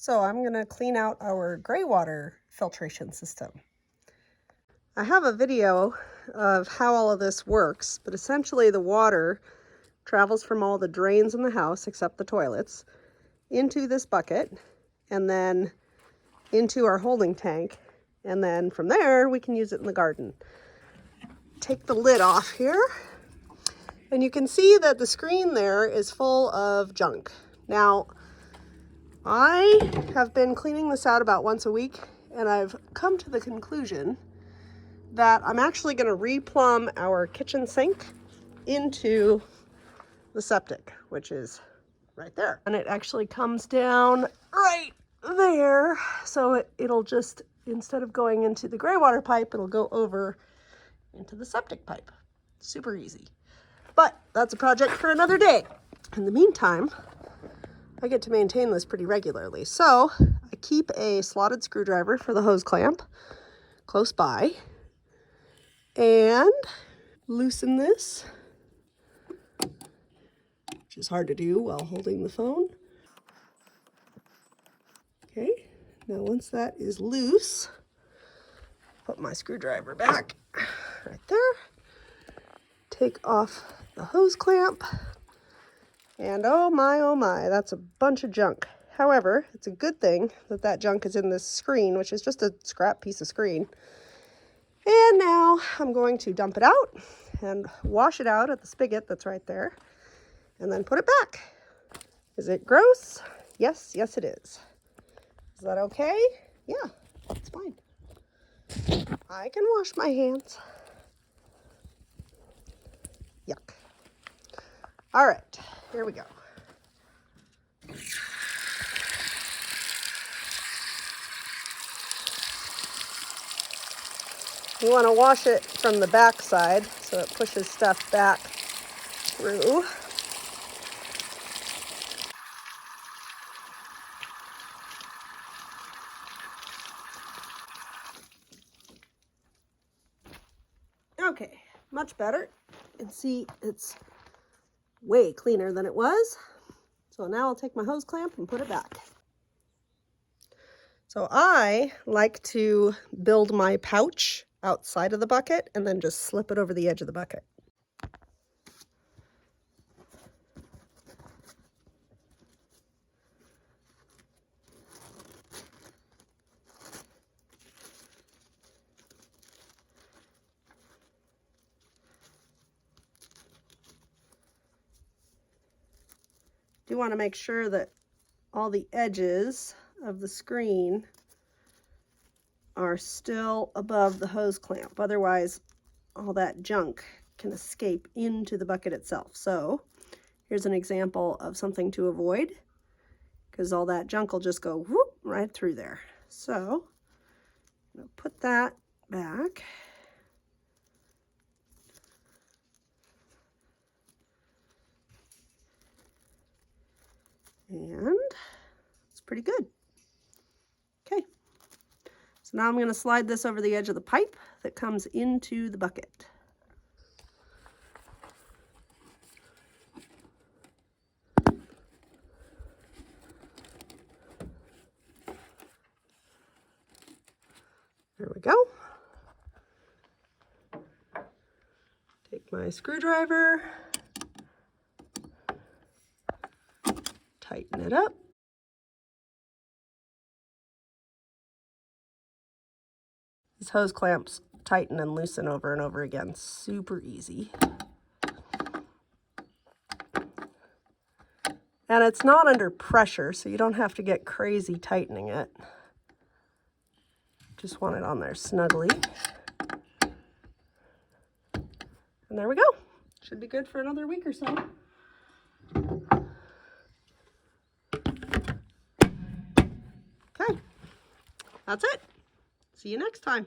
So I'm going to clean out our Greywater filtration system. I have a video of how all of this works, but essentially the water travels from all the drains in the house, except the toilets, into this bucket, and then into our holding tank, and then from there we can use it in the garden. Take the lid off here, and you can see that the screen there is full of junk. Now, I have been cleaning this out about once a week, and I've come to the conclusion that I'm actually going to replumb our kitchen sink into the septic, which is right there. And it actually comes down right there, so it'll just, instead of going into the Greywater pipe, it'll go over into the septic pipe. Super easy. But that's a project for another day. In the meantime, I get to maintain this pretty regularly. So I keep a slotted screwdriver for the hose clamp close by and loosen this, which is hard to do while holding the phone. Okay, now once that is loose, put my screwdriver back right there, take off the hose clamp, and oh my, that's a bunch of junk. However, it's a good thing that that junk is in this screen, which is just a scrap piece of screen. And now I'm going to dump it out and wash it out at the spigot that's right there, and then put it back. Is it gross? Yes, it is. Is that okay? Yeah, it's fine. I can wash my hands. Yuck. All right, here we go. You want to wash it from the back side so it pushes stuff back through. Okay, much better. You can see it's way cleaner than it was. So now I'll take my hose clamp and put it back. So I like to build my pouch outside of the bucket and then just slip it over the edge of the bucket. You want to make sure that all the edges of the screen are still above the hose clamp. Otherwise, all that junk can escape into the bucket itself. So here's an example of something to avoid, because all that junk will just go whoop right through there. So I'm going to put that back. And it's pretty good. Okay, so now I'm going to slide this over the edge of the pipe that comes into the bucket. There we go. Take my screwdriver, tighten it up. These hose clamps tighten and loosen over and over again. Super easy. And it's not under pressure, so you don't have to get crazy tightening it. Just want it on there snugly. And there we go. Should be good for another week or so. Okay, that's it. See you next time.